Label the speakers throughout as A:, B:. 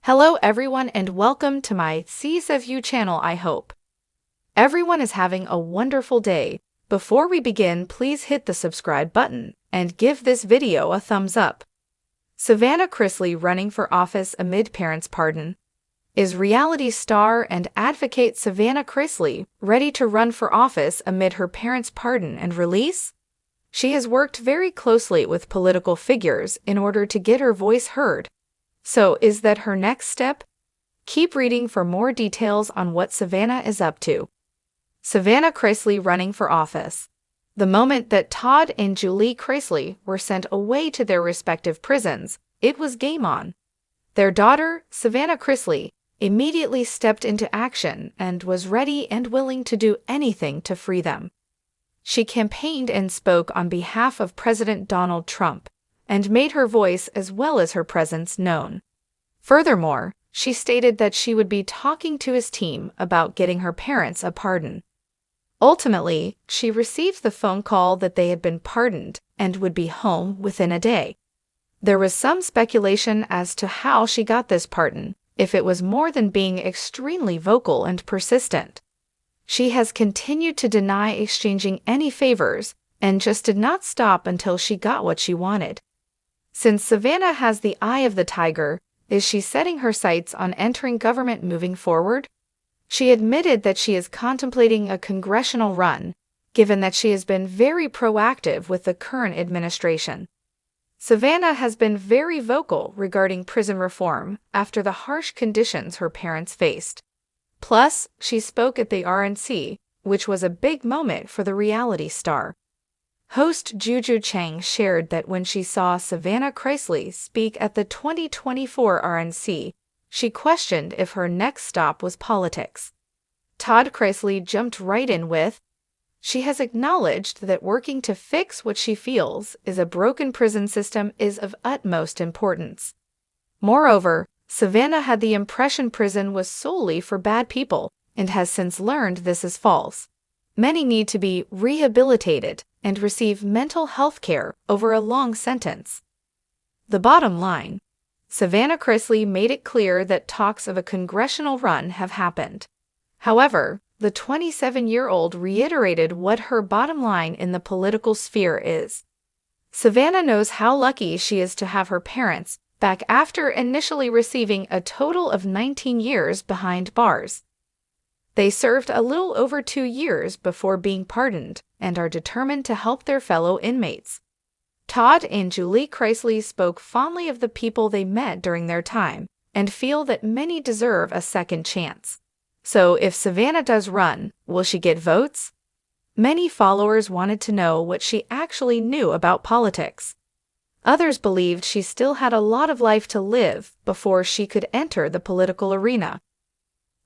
A: Hello everyone and welcome to my Seas of You channel. I hope everyone is having a wonderful day. Before we begin, please hit the subscribe button and give this video a thumbs up. Savannah Chrisley running for office amid parents' pardon. Is reality star and advocate Savannah Chrisley ready to run for office amid her parents' pardon and release? She has worked very closely with political figures in order to get her voice heard. So, is that her next step? Keep reading for more details on what Savannah is up to. Savannah Chrisley running for office. The moment that Todd and Julie Chrisley were sent away to their respective prisons, it was game on. Their daughter, Savannah Chrisley, immediately stepped into action and was ready and willing to do anything to free them. She campaigned and spoke on behalf of President Donald Trump, and made her voice as well as her presence known. Furthermore, she stated that she would be talking to his team about getting her parents a pardon. Ultimately, she received the phone call that they had been pardoned and would be home within a day. There was some speculation as to how she got this pardon, if it was more than being extremely vocal and persistent. She has continued to deny exchanging any favors and just did not stop until she got what she wanted. Since Savannah has the eye of the tiger, is she setting her sights on entering government moving forward? She admitted that she is contemplating a congressional run, given that she has been very proactive with the current administration. Savannah has been very vocal regarding prison reform after the harsh conditions her parents faced. Plus, she spoke at the RNC, which was a big moment for the reality star. Host Juju Chang shared that when she saw Savannah Chrisley speak at the 2024 RNC, she questioned if her next stop was politics. Todd Chrisley jumped right in with, she has acknowledged that working to fix what she feels is a broken prison system is of utmost importance. Moreover, Savannah had the impression prison was solely for bad people and has since learned this is false. Many need to be rehabilitated and receive mental health care over a long sentence. The bottom line, Savannah Chrisley made it clear that talks of a congressional run have happened. However, the 27-year-old reiterated what her bottom line in the political sphere is. Savannah knows how lucky she is to have her parents back after initially receiving a total of 19 years behind bars. They served a little over 2 years before being pardoned and are determined to help their fellow inmates. Todd and Julie Chrisley spoke fondly of the people they met during their time and feel that many deserve a second chance. So if Savannah does run, will she get votes? Many followers wanted to know what she actually knew about politics. Others believed she still had a lot of life to live before she could enter the political arena.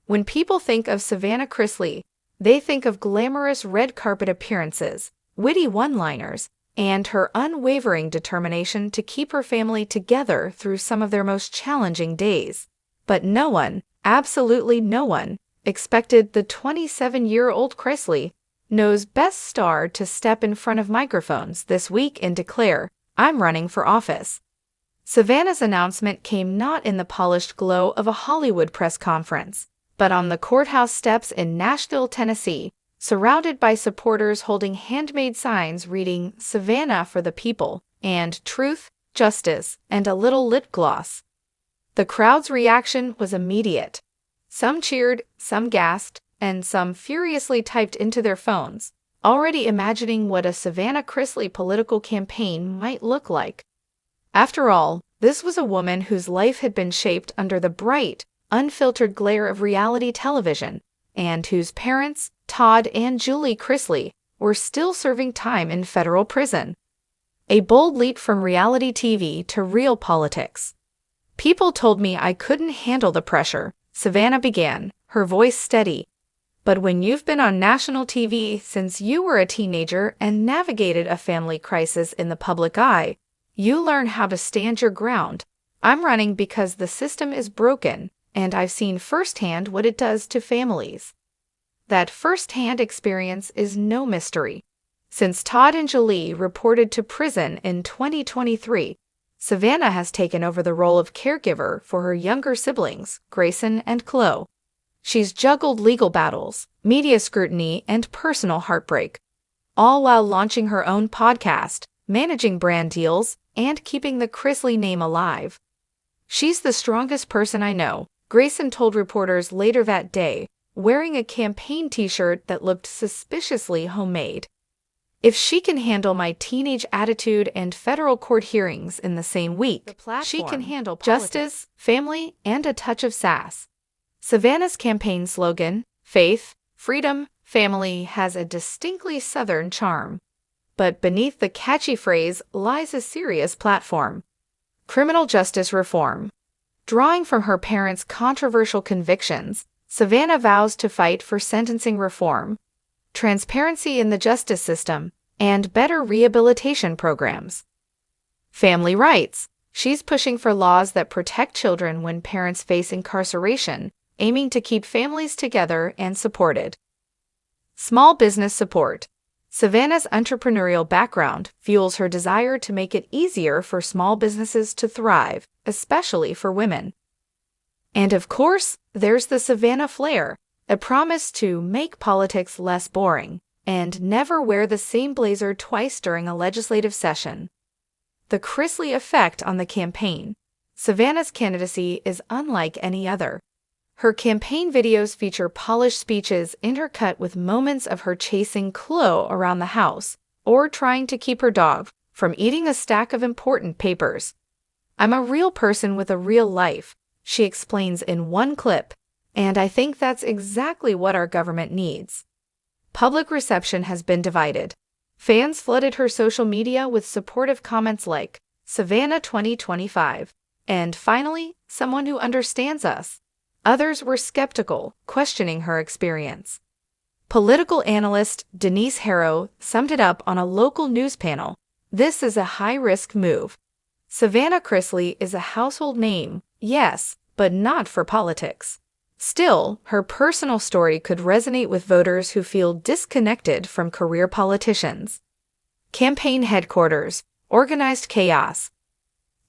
A: When people think of Savannah Chrisley, they think of glamorous red carpet appearances, witty one-liners, and her unwavering determination to keep her family together through some of their most challenging days. But no one, absolutely no one, expected the 27-year-old Chrisley knows best star to step in front of microphones this week and declare, "I'm running for office." Savannah's announcement came not in the polished glow of a Hollywood press conference, but on the courthouse steps in Nashville, Tennessee, surrounded by supporters holding handmade signs reading "Savannah for the People" and "Truth, Justice, and a Little Lip Gloss." The crowd's reaction was immediate. Some cheered, some gasped, and some furiously typed into their phones, already imagining what a Savannah Chrisley political campaign might look like. After all, this was a woman whose life had been shaped under the bright, unfiltered glare of reality television, and whose parents, Todd and Julie Chrisley, were still serving time in federal prison. A bold leap from reality TV to real politics. "People told me I couldn't handle the pressure," Savannah began, her voice steady. "But when you've been on national TV since you were a teenager and navigated a family crisis in the public eye, you learn how to stand your ground. I'm running because the system is broken, and I've seen firsthand what it does to families." That firsthand experience is no mystery. Since Todd and Julie reported to prison in 2023, Savannah has taken over the role of caregiver for her younger siblings, Grayson and Chloe. She's juggled legal battles, media scrutiny, and personal heartbreak, all while launching her own podcast, managing brand deals, and keeping the Chrisley name alive. "She's the strongest person I know," Grayson told reporters later that day, wearing a campaign t-shirt that looked suspiciously homemade. "If she can handle my teenage attitude and federal court hearings in the same week, she can handle justice, family, and a touch of sass." Savannah's campaign slogan, "Faith, Freedom, Family," has a distinctly Southern charm. But beneath the catchy phrase lies a serious platform: criminal justice reform. Drawing from her parents' controversial convictions, Savannah vows to fight for sentencing reform, transparency in the justice system, and better rehabilitation programs. Family rights. She's pushing for laws that protect children when parents face incarceration, aiming to keep families together and supported. Small business support. Savannah's entrepreneurial background fuels her desire to make it easier for small businesses to thrive, especially for women. And of course, there's the Savannah flair, a promise to make politics less boring and never wear the same blazer twice during a legislative session. The Chrisley effect on the campaign. Savannah's candidacy is unlike any other. Her campaign videos feature polished speeches intercut with moments of her chasing Chloe around the house or trying to keep her dog from eating a stack of important papers. "I'm a real person with a real life," she explains in one clip, "and I think that's exactly what our government needs." Public reception has been divided. Fans flooded her social media with supportive comments like, "Savannah 2025," and finally, "someone who understands us." Others were skeptical, questioning her experience. Political analyst Denise Harrow summed it up on a local news panel: "This is a high-risk move. Savannah Chrisley is a household name, yes, but not for politics." Still, her personal story could resonate with voters who feel disconnected from career politicians. Campaign headquarters. Organized chaos.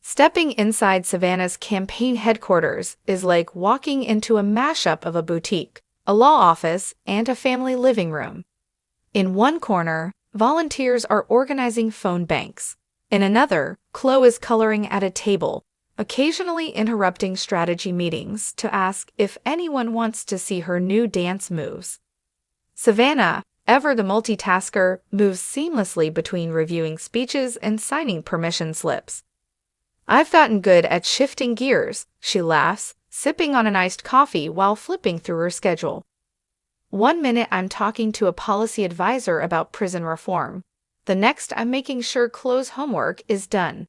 A: Stepping inside Savannah's campaign headquarters is like walking into a mashup of a boutique, a law office, and a family living room. In one corner, volunteers are organizing phone banks. In another, Chloe is coloring at a table, occasionally interrupting strategy meetings to ask if anyone wants to see her new dance moves. Savannah, ever the multitasker, moves seamlessly between reviewing speeches and signing permission slips. "I've gotten good at shifting gears," she laughs, sipping on an iced coffee while flipping through her schedule. "One minute I'm talking to a policy advisor about prison reform. The next I'm making sure Chloe's homework is done."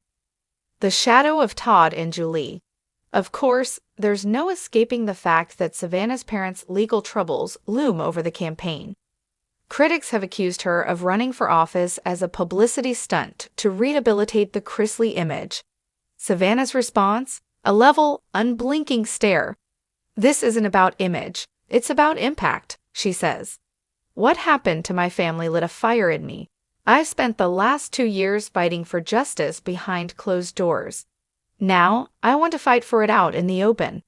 A: The shadow of Todd and Julie. Of course, there's no escaping the fact that Savannah's parents' legal troubles loom over the campaign. Critics have accused her of running for office as a publicity stunt to rehabilitate the Chrisley image. Savannah's response? A level, unblinking stare. "This isn't about image, it's about impact," she says. "What happened to my family lit a fire in me. I've spent the last 2 years fighting for justice behind closed doors. Now, I want to fight for it out in the open."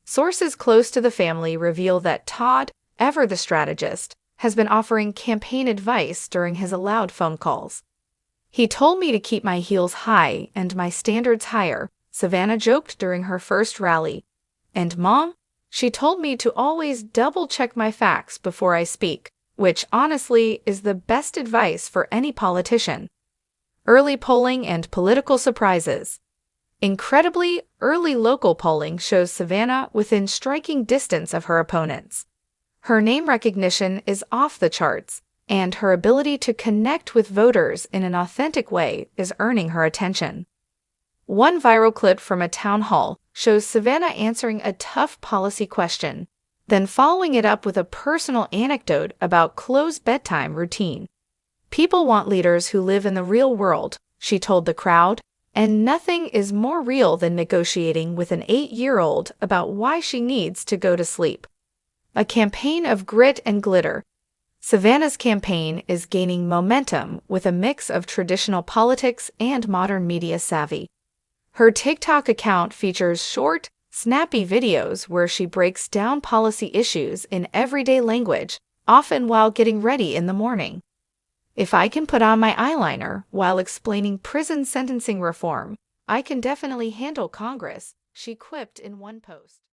A: Sources close to the family reveal that Todd, ever the strategist, has been offering campaign advice during his allowed phone calls. "He told me to keep my heels high and my standards higher," Savannah joked during her first rally. "And Mom? She told me to always double-check my facts before I speak, which honestly is the best advice for any politician." Early polling and political surprises. Incredibly, early local polling shows Savannah within striking distance of her opponents. Her name recognition is off the charts, and her ability to connect with voters in an authentic way is earning her attention. One viral clip from a town hall shows Savannah answering a tough policy question, then following it up with a personal anecdote about Chloe's bedtime routine. "People want leaders who live in the real world," she told the crowd, "and nothing is more real than negotiating with an 8-year-old about why she needs to go to sleep." A campaign of grit and glitter. Savannah's campaign is gaining momentum with a mix of traditional politics and modern media savvy. Her TikTok account features short, snappy videos where she breaks down policy issues in everyday language, often while getting ready in the morning. "If I can put on my eyeliner while explaining prison sentencing reform, I can definitely handle Congress," she quipped in one post.